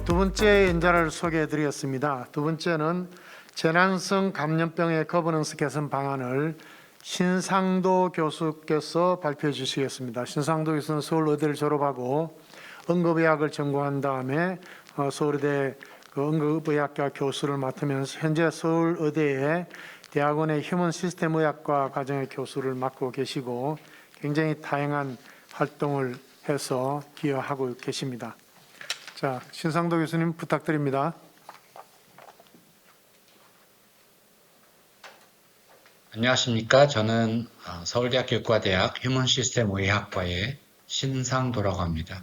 두 번째 연자를 소개해 드리겠습니다. 두 번째는 재난성 감염병의 거버넌스 개선 방안을 신상도 교수께서 발표해 주시겠습니다. 신상도 교수는 서울의대를 졸업하고 응급의학을 전공한 다음에 서울의대 응급의학과 교수를 맡으면서 현재 서울의대의 대학원의 휴먼 시스템 의학과 과정의 교수를 맡고 계시고 굉장히 다양한 활동을 해서 기여하고 계십니다. 자, 신상도 교수님 부탁드립니다. 안녕하십니까. 저는 서울대학교 의과대학 휴먼시스템의학과의 신상도라고 합니다.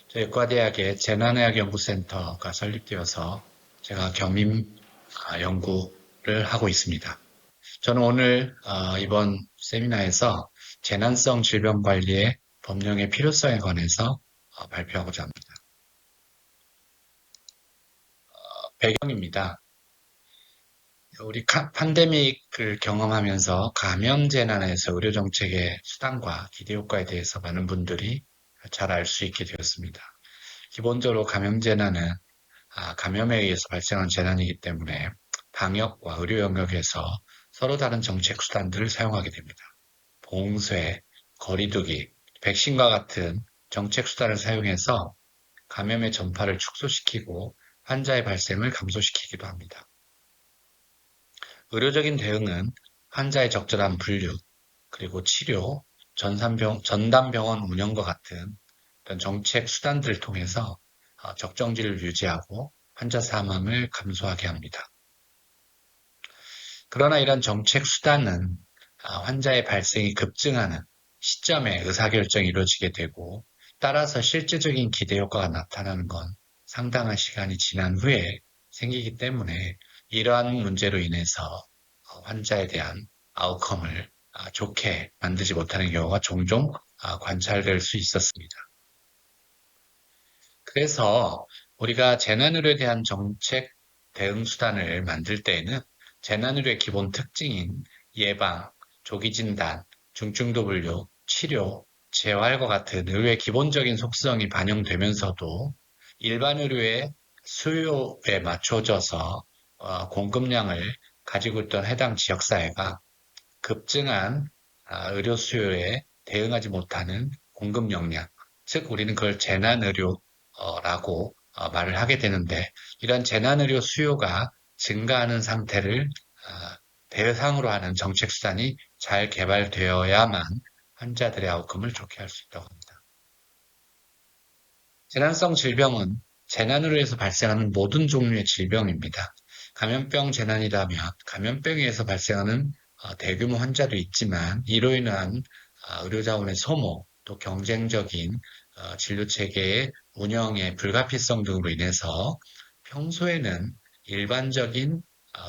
저희 의과대학에 재난의학연구센터가 설립되어서 제가 겸임 연구를 하고 있습니다. 저는 오늘 이번 세미나에서 재난성 질병관리의 법령의 필요성에 관해서 발표하고자 합니다. 배경입니다. 우리 팬데믹을 경험하면서 감염 재난에서 의료 정책의 수단과 기대 효과에 대해서 많은 분들이 잘 알 수 있게 되었습니다. 기본적으로 감염 재난은 감염에 의해서 발생한 재난이기 때문에 방역과 의료 영역에서 서로 다른 정책 수단들을 사용하게 됩니다. 봉쇄, 거리두기, 백신과 같은 정책 수단을 사용해서 감염의 전파를 축소시키고 환자의 발생을 감소시키기도 합니다. 의료적인 대응은 환자의 적절한 분류, 그리고 치료, 전담병원 운영과 같은 어떤 정책 수단들을 통해서 적정지를 유지하고 환자 사망을 감소하게 합니다. 그러나 이런 정책 수단은 환자의 발생이 급증하는 시점에 의사결정이 이루어지게 되고 따라서 실제적인 기대 효과가 나타나는 건 상당한 시간이 지난 후에 생기기 때문에 이러한 문제로 인해서 환자에 대한 아웃컴을 좋게 만들지 못하는 경우가 종종 관찰될 수 있었습니다. 그래서 우리가 재난의료에 대한 정책 대응 수단을 만들 때에는 재난의료의 기본 특징인 예방, 조기 진단, 중증도 분류, 치료, 재활과 같은 의료의 기본적인 속성이 반영되면서도 일반 의료의 수요에 맞춰져서 공급량을 가지고 있던 해당 지역사회가 급증한 의료 수요에 대응하지 못하는 공급 역량, 즉 우리는 그걸 재난의료라고 말을 하게 되는데 이런 재난의료 수요가 증가하는 상태를 대상으로 하는 정책 수단이 잘 개발되어야만 환자들의 아웃컴을 좋게 할 수 있다고 합니다. 재난성 질병은 재난으로 발생하는 모든 종류의 질병입니다. 감염병 재난이라면 감염병에 의해서 발생하는 대규모 환자도 있지만 이로 인한 의료자원의 소모, 또 경쟁적인 진료체계의 운영의 불가피성 등으로 인해서 평소에는 일반적인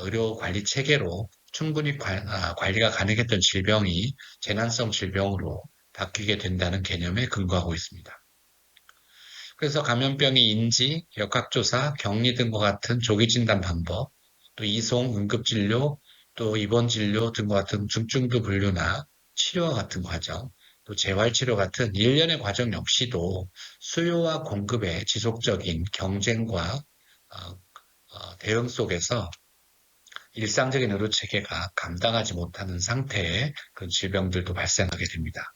의료관리 체계로 충분히 관리가 가능했던 질병이 재난성 질병으로 바뀌게 된다는 개념에 근거하고 있습니다. 그래서 감염병의 인지, 역학조사, 격리 등과 같은 조기 진단 방법, 또 이송, 응급진료, 또 입원진료 등과 같은 중증도 분류나 치료와 같은 과정, 또 재활치료 같은 일련의 과정 역시도 수요와 공급의 지속적인 경쟁과 대응 속에서 일상적인 의료 체계가 감당하지 못하는 상태의 그런 질병들도 발생하게 됩니다.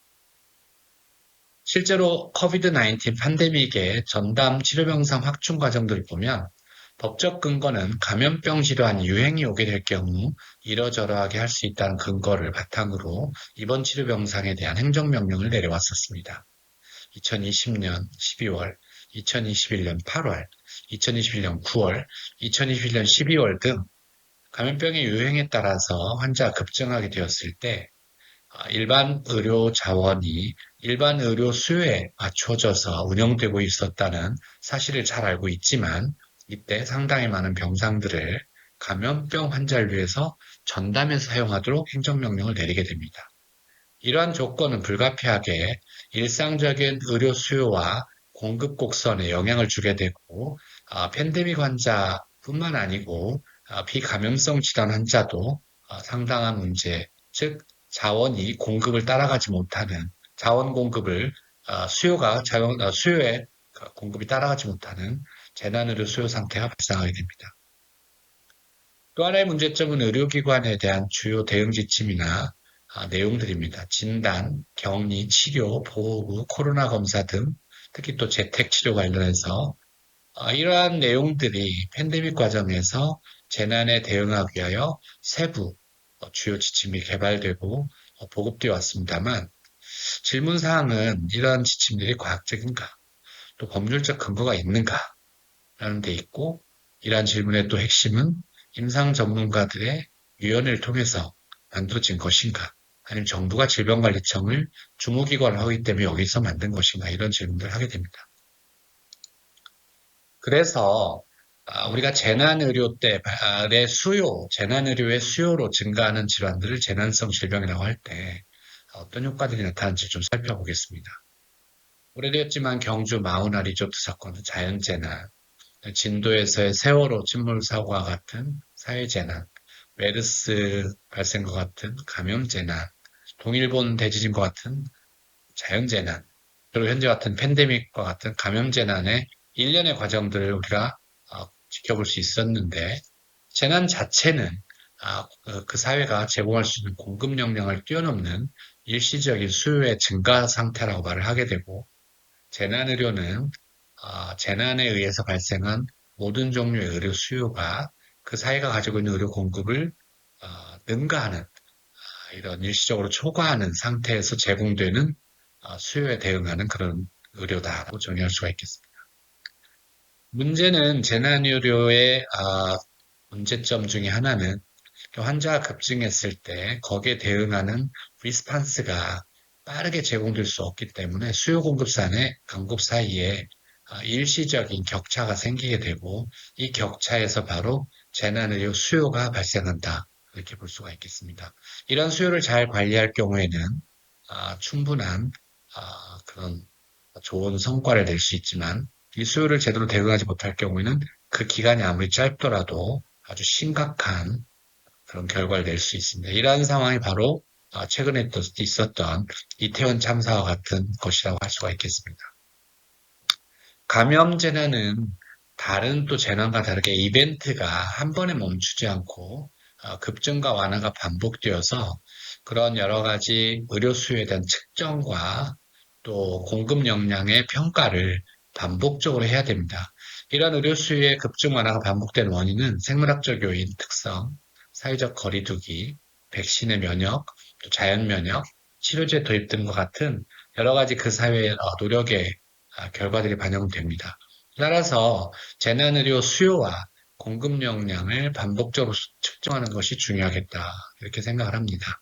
실제로 코비드-19 팬데믹의 전담 치료병상 확충 과정들을 보면 법적 근거는 감염병 질환 유행이 오게 될 경우 이러저러하게 할 수 있다는 근거를 바탕으로 입원 치료병상에 대한 행정명령을 내려왔었습니다. 2020년 12월, 2021년 8월, 2021년 9월, 2021년 12월 등 감염병의 유행에 따라서 환자가 급증하게 되었을 때 일반 의료 자원이 일반 의료 수요에 맞춰져서 운영되고 있었다는 사실을 잘 알고 있지만 이때 상당히 많은 병상들을 감염병 환자를 위해서 전담해서 사용하도록 행정명령을 내리게 됩니다. 이러한 조건은 불가피하게 일상적인 의료 수요와 공급 곡선에 영향을 주게 되고 팬데믹 환자뿐만 아니고 비감염성 질환 환자도 상당한 문제, 즉 자원이 공급을 따라가지 못하는 자원 공급을 수요의 공급이 따라가지 못하는 재난의료 수요 상태가 발생하게 됩니다. 또 하나의 문제점은 의료기관에 대한 주요 대응 지침이나 내용들입니다. 진단, 격리, 치료, 보호구, 코로나 검사 등 특히 또 재택치료 관련해서 이러한 내용들이 팬데믹 과정에서 재난에 대응하기 위하여 세부 주요 지침이 개발되고 보급되어 왔습니다만 질문 사항은 이러한 지침들이 과학적인가, 또 법률적 근거가 있는가 라는 데 있고 이러한 질문의 또 핵심은 임상 전문가들의 위원회를 통해서 만들어진 것인가 아니면 정부가 질병관리청을 주무기관을 하기 때문에 여기서 만든 것인가 이런 질문들을 하게 됩니다. 그래서 우리가 재난의료 때의 수요, 재난의료의 수요로 증가하는 질환들을 재난성 질병이라고 할 때 어떤 효과들이 나타나는지 좀 살펴보겠습니다. 오래되었지만 경주 마우나 리조트 사건은 자연재난, 진도에서의 세월호 침몰 사고와 같은 사회재난, 메르스 발생과 같은 감염재난, 동일본 대지진과 같은 자연재난, 그리고 현재 같은 팬데믹과 같은 감염재난의 일련의 과정들을 우리가 지켜볼 수 있었는데, 재난 자체는 그 사회가 제공할 수 있는 공급 역량을 뛰어넘는 일시적인 수요의 증가 상태라고 말을 하게 되고, 재난의료는 재난에 의해서 발생한 모든 종류의 의료 수요가 그 사회가 가지고 있는 의료 공급을 능가하는 이런 일시적으로 초과하는 상태에서 제공되는 수요에 대응하는 그런 의료다라고 정의할 수가 있겠습니다. 문제는 재난의료의 문제점 중에 하나는 환자가 급증했을 때 거기에 대응하는 리스판스가 빠르게 제공될 수 없기 때문에 수요 공급산의 공급 사이에 일시적인 격차가 생기게 되고 이 격차에서 바로 재난의료 수요가 발생한다. 이렇게 볼 수가 있겠습니다. 이런 수요를 잘 관리할 경우에는 충분한 그런 좋은 성과를 낼 수 있지만 이 수요를 제대로 대응하지 못할 경우에는 그 기간이 아무리 짧더라도 아주 심각한 그런 결과를 낼 수 있습니다. 이러한 상황이 바로 최근에 있었던 이태원 참사와 같은 것이라고 할 수가 있겠습니다. 감염 재난은 다른 또 재난과 다르게 이벤트가 한 번에 멈추지 않고 급증과 완화가 반복되어서 그런 여러 가지 의료 수요에 대한 측정과 또 공급 역량의 평가를 반복적으로 해야 됩니다. 이러한 의료 수요의 급증 완화가 반복된 원인은 생물학적 요인, 특성, 사회적 거리두기, 백신의 면역, 또 자연 면역, 치료제 도입 등과 같은 여러 가지 그 사회의 노력의 결과들이 반영됩니다. 따라서 재난의료 수요와 공급 역량을 반복적으로 측정하는 것이 중요하겠다 이렇게 생각을 합니다.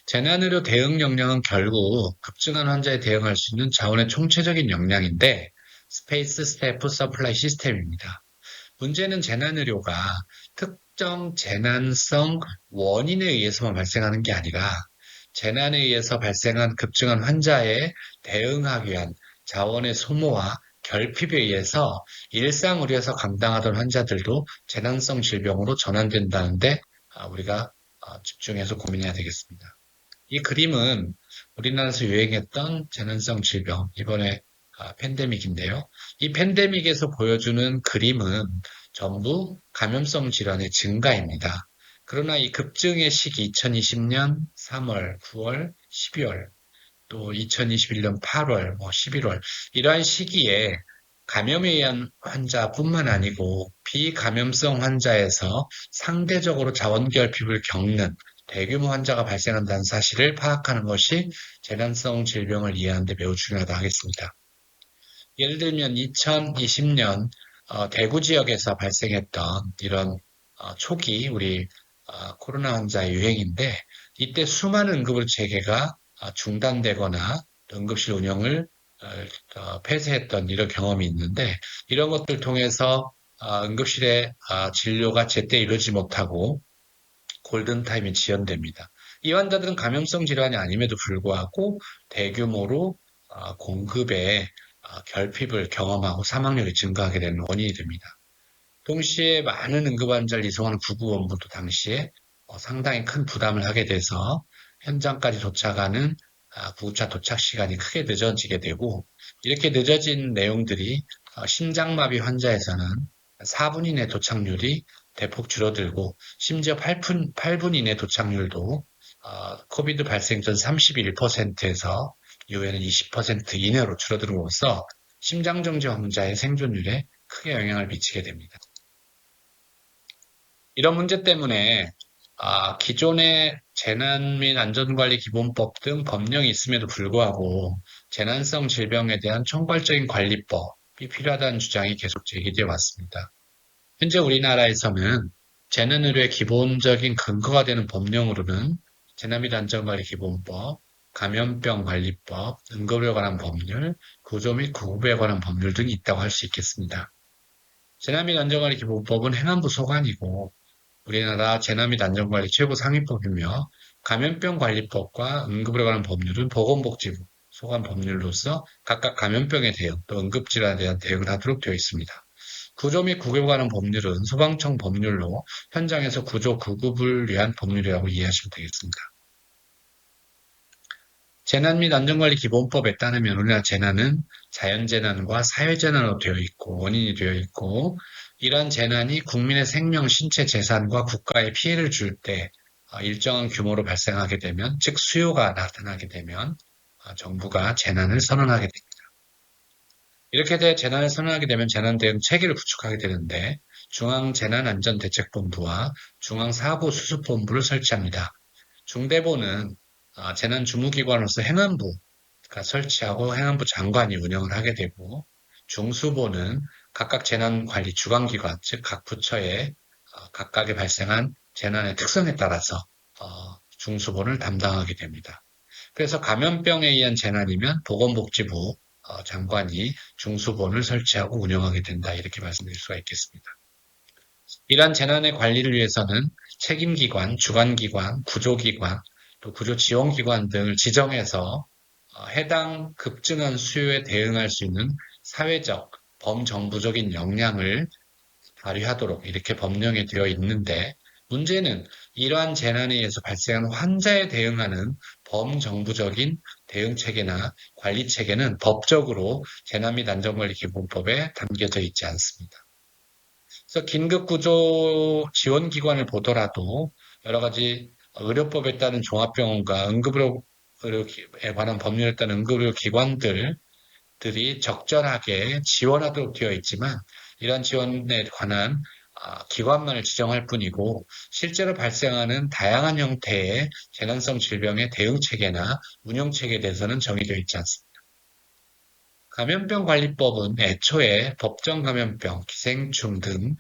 재난의료 대응 역량은 결국 급증한 환자에 대응할 수 있는 자원의 총체적인 역량인데 스페이스, 스태프, 서플라이 시스템입니다. 문제는 재난의료가 특정 재난성 원인에 의해서만 발생하는 게 아니라 재난에 의해서 발생한 급증한 환자에 대응하기 위한 자원의 소모와 결핍에 의해서 일상 의료에서 감당하던 환자들도 재난성 질병으로 전환된다는데 우리가 집중해서 고민해야 되겠습니다. 이 그림은 우리나라에서 유행했던 재난성 질병, 이번에 팬데믹인데요. 이 팬데믹에서 보여주는 그림은 전부 감염성 질환의 증가입니다. 그러나 이 급증의 시기 2020년 3월, 9월, 12월, 또 2021년 8월, 11월 이러한 시기에 감염에 의한 환자뿐만 아니고 비감염성 환자에서 상대적으로 자원결핍을 겪는 대규모 환자가 발생한다는 사실을 파악하는 것이 재난성 질병을 이해하는 데 매우 중요하다 하겠습니다. 예를 들면 2020년 대구 지역에서 발생했던 이런 초기 우리 코로나 환자의 유행인데 이때 수많은 응급의료 체계가 중단되거나 응급실 운영을 폐쇄했던 이런 경험이 있는데 이런 것들 통해서 응급실의 진료가 제때 이루어지지 못하고 골든타임이 지연됩니다. 이 환자들은 감염성 질환이 아님에도 불구하고 대규모로 공급에 결핍을 경험하고 사망률이 증가하게 되는 원인이 됩니다. 동시에 많은 응급 환자를 이송하는 구급원부도 당시에 상당히 큰 부담을 하게 돼서 현장까지 도착하는 구급차 도착 시간이 크게 늦어지게 되고 이렇게 늦어진 내용들이 심장마비 환자에서는 4분 이내 도착률이 대폭 줄어들고 심지어 8분 이내 도착률도 코비드 발생 전 31%에서 이후에는 20% 이내로 줄어들므로써 심장정지 환자의 생존율에 크게 영향을 미치게 됩니다. 이런 문제 때문에 기존의 재난 및 안전관리 기본법 등 법령이 있음에도 불구하고 재난성 질병에 대한 총괄적인 관리법이 필요하다는 주장이 계속 제기되어 왔습니다. 현재 우리나라에서는 재난의료의 기본적인 근거가 되는 법령으로는 재난 및 안전관리 기본법, 감염병관리법, 응급에 관한 법률, 구조 및 구급에 관한 법률 등이 있다고 할 수 있겠습니다. 재난 및 안전관리 기본법은 행안부 소관이고 우리나라 재난 및 안전관리 최고 상위법이며 감염병관리법과 응급에 관한 법률은 보건복지부 소관 법률로서 각각 감염병에 대응 또 응급질환에 대한 대응을 하도록 되어 있습니다. 구조 및 구급에 관한 법률은 소방청 법률로 현장에서 구조, 구급을 위한 법률이라고 이해하시면 되겠습니다. 재난 및 안전관리 기본법에 따르면 우리나라 재난은 자연재난과 사회재난으로 되어 있고 원인이 되어 있고 이러한 재난이 국민의 생명, 신체, 재산과 국가에 피해를 줄 때 일정한 규모로 발생하게 되면 즉 수요가 나타나게 되면 정부가 재난을 선언하게 됩니다. 이렇게 돼 재난을 선언하게 되면 재난 대응 체계를 구축하게 되는데 중앙재난안전대책본부와 중앙사고수습본부를 설치합니다. 중대본은 재난주무기관으로서 행안부가 설치하고 행안부 장관이 운영을 하게 되고 중수본은 각각 재난관리 주관기관, 즉 각 부처에 각각에 발생한 재난의 특성에 따라서 중수본을 담당하게 됩니다. 그래서 감염병에 의한 재난이면 보건복지부 장관이 중수본을 설치하고 운영하게 된다. 이렇게 말씀드릴 수가 있겠습니다. 이러한 재난의 관리를 위해서는 책임기관, 주관기관, 구조기관, 또 구조지원기관 등을 지정해서 해당 급증한 수요에 대응할 수 있는 사회적, 범정부적인 역량을 발휘하도록 이렇게 법령에 되어 있는데 문제는 이러한 재난에 의해서 발생한 환자에 대응하는 범정부적인 대응체계나 관리체계는 법적으로 재난 및 안전관리기본법에 담겨져 있지 않습니다. 그래서 긴급구조 지원기관을 보더라도 여러 가지 의료법에 따른 종합병원과 응급의료에 관한 법률에 따른 응급의료기관들이 적절하게 지원하도록 되어 있지만 이러한 지원에 관한 기관만을 지정할 뿐이고 실제로 발생하는 다양한 형태의 재난성 질병의 대응체계나 운영체계에 대해서는 정의되어 있지 않습니다. 감염병관리법은 애초에 법정 감염병, 기생충 등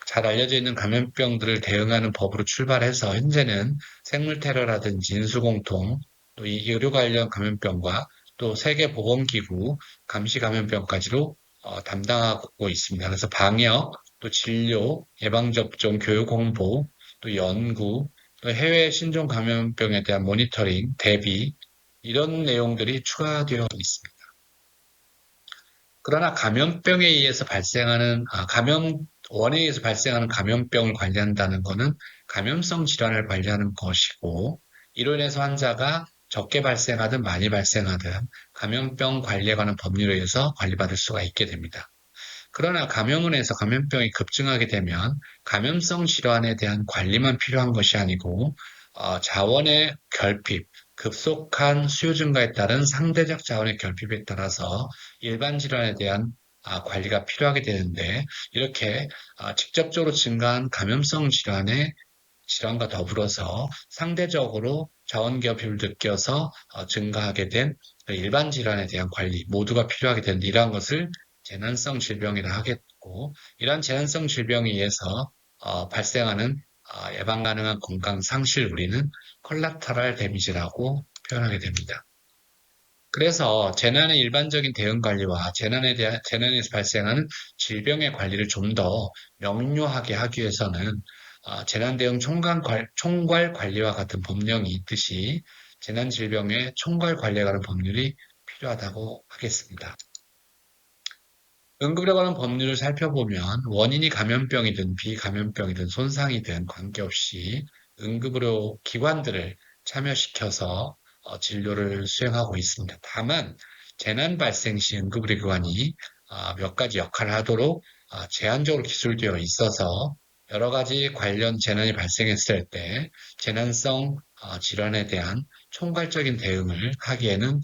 잘 알려져 있는 감염병들을 대응하는 법으로 출발해서 현재는 생물 테러라든지 인수공통, 또 이 의료 관련 감염병과 또 세계보건기구 감시 감염병까지로 담당하고 있습니다. 그래서 방역, 또 진료, 예방접종, 교육 홍보, 또 연구, 또 해외 신종 감염병에 대한 모니터링, 대비 이런 내용들이 추가되어 있습니다. 그러나 감염병에 의해서 발생하는 감염원에 의해서 발생하는 감염병을 관리한다는 것은 감염성 질환을 관리하는 것이고 이로 인해서 환자가 적게 발생하든 많이 발생하든 감염병 관리에 관한 법률에 의해서 관리받을 수가 있게 됩니다. 그러나 감염원에서 감염병이 급증하게 되면 감염성 질환에 대한 관리만 필요한 것이 아니고 자원의 결핍, 급속한 수요 증가에 따른 상대적 자원의 결핍에 따라서 일반 질환에 대한 관리가 필요하게 되는데 이렇게 직접적으로 증가한 감염성 질환과 더불어서 상대적으로 자원 결핍을 느껴서 증가하게 된 일반 질환에 대한 관리 모두가 필요하게 되는데 이러한 것을 재난성 질병이라 하겠고 이러한 재난성 질병에 의해서 발생하는 예방 가능한 건강 상실 우리는 콜라터럴 데미지라고 표현하게 됩니다. 그래서 재난의 일반적인 대응 관리와 재난에서 발생하는 질병의 관리를 좀 더 명료하게 하기 위해서는 재난 대응 총괄 관리와 같은 법령이 있듯이 재난 질병의 총괄 관리에 관한 법률이 필요하다고 하겠습니다. 응급에 관한 법률을 살펴보면 원인이 감염병이든 비감염병이든 손상이든 관계없이 응급의료 기관들을 참여시켜서 진료를 수행하고 있습니다. 다만 재난 발생 시 응급의료기관이 몇 가지 역할을 하도록 제한적으로 기술되어 있어서 여러 가지 관련 재난이 발생했을 때 재난성 질환에 대한 총괄적인 대응을 하기에는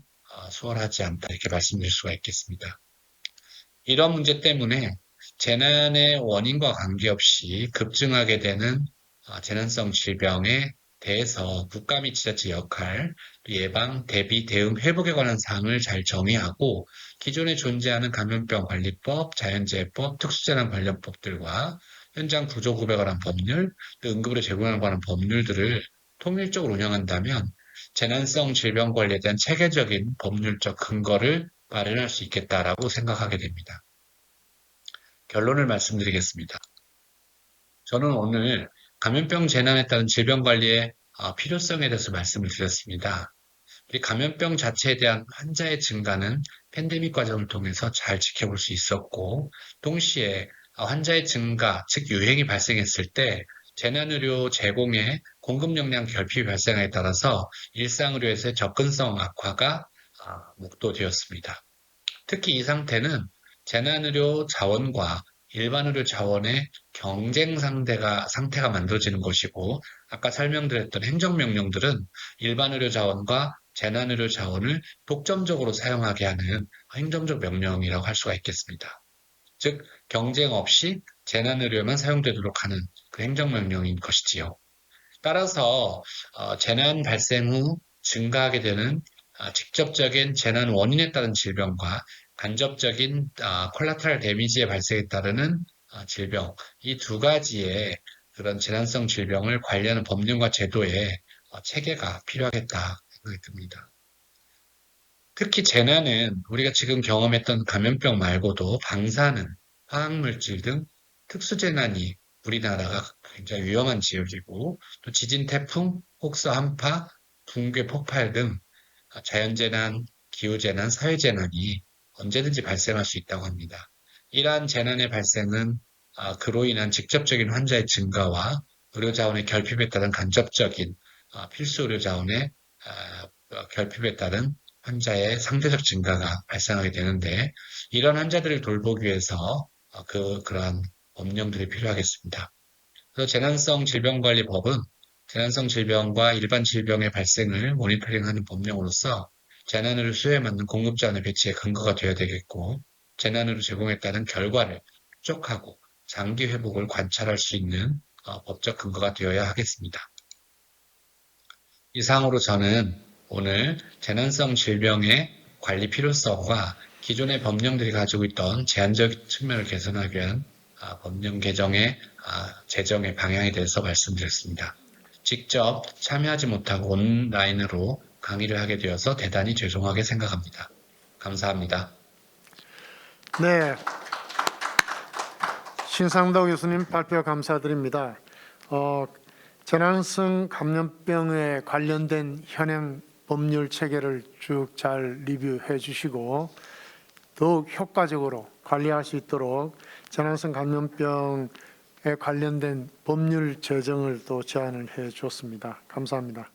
수월하지 않다 이렇게 말씀드릴 수가 있겠습니다. 이런 문제 때문에 재난의 원인과 관계없이 급증하게 되는 재난성 질병에 대해서 국가 및 지자체 역할, 예방, 대비, 대응, 회복에 관한 사항을 잘 정의하고 기존에 존재하는 감염병 관리법, 자연재해법, 특수재난 관련법들과 현장 구조구조에 관한 법률, 또 응급의료 제공에 관한 법률들을 통일적으로 운영한다면 재난성 질병 관리에 대한 체계적인 법률적 근거를 마련할 수 있겠다라고 생각하게 됩니다. 결론을 말씀드리겠습니다. 저는 오늘 감염병 재난에 따른 질병 관리의 필요성에 대해서 말씀을 드렸습니다. 이 감염병 자체에 대한 환자의 증가는 팬데믹 과정을 통해서 잘 지켜볼 수 있었고, 동시에 환자의 증가, 즉 유행이 발생했을 때 재난의료 제공의 공급 역량 결핍이 발생에 따라서 일상의료에서의 접근성 악화가 목도되었습니다. 특히 이 상태는 재난의료 자원과 일반의료 자원의 경쟁 상태가 만들어지는 것이고, 아까 설명드렸던 행정명령들은 일반의료 자원과 재난의료 자원을 독점적으로 사용하게 하는 행정적 명령이라고 할 수가 있겠습니다. 즉, 경쟁 없이 재난의료만 사용되도록 하는 그 행정명령인 것이지요. 따라서 재난 발생 후 증가하게 되는 직접적인 재난 원인에 따른 질병과 간접적인 콜라테럴 데미지의 발생에 따르는 질병, 이 두 가지의 그런 재난성 질병을 관리하는 법령과 제도의 체계가 필요하겠다 생각이 듭니다. 특히 재난은 우리가 지금 경험했던 감염병 말고도 방사능, 화학물질 등 특수재난이 우리나라가 굉장히 위험한 지역이고, 또 지진, 태풍, 혹서 한파, 붕괴, 폭발 등 자연재난, 기후재난, 사회재난이 언제든지 발생할 수 있다고 합니다. 이러한 재난의 발생은 그로 인한 직접적인 환자의 증가와 의료자원의 결핍에 따른 간접적인 필수 의료자원의 결핍에 따른 환자의 상대적 증가가 발생하게 되는데, 이런 환자들을 돌보기 위해서 그러한 법령들이 필요하겠습니다. 그래서 재난성 질병관리법은 재난성 질병과 일반 질병의 발생을 모니터링하는 법령으로서 재난의료 수요에 맞는 공급자원의 배치에 근거가 되어야 되겠고, 재난의료 제공에 따른 결과를 축적하고 장기 회복을 관찰할 수 있는 법적 근거가 되어야 하겠습니다. 이상으로 저는 오늘 재난성 질병의 관리 필요성과 기존의 법령들이 가지고 있던 제한적 측면을 개선하기 위한 법령 개정의 제정의 방향에 대해서 말씀드렸습니다. 직접 참여하지 못하고 온라인으로 강의를 하게 되어서 대단히 죄송하게 생각합니다. 감사합니다. 네, 신상도 교수님 발표 감사드립니다. 재난성 감염병에 관련된 현행 법률 체계를 쭉 잘 리뷰해 주시고 더욱 효과적으로 관리할 수 있도록 재난성 감염병에 관련된 법률 제정을 또 제안을 해 주었습니다. 감사합니다.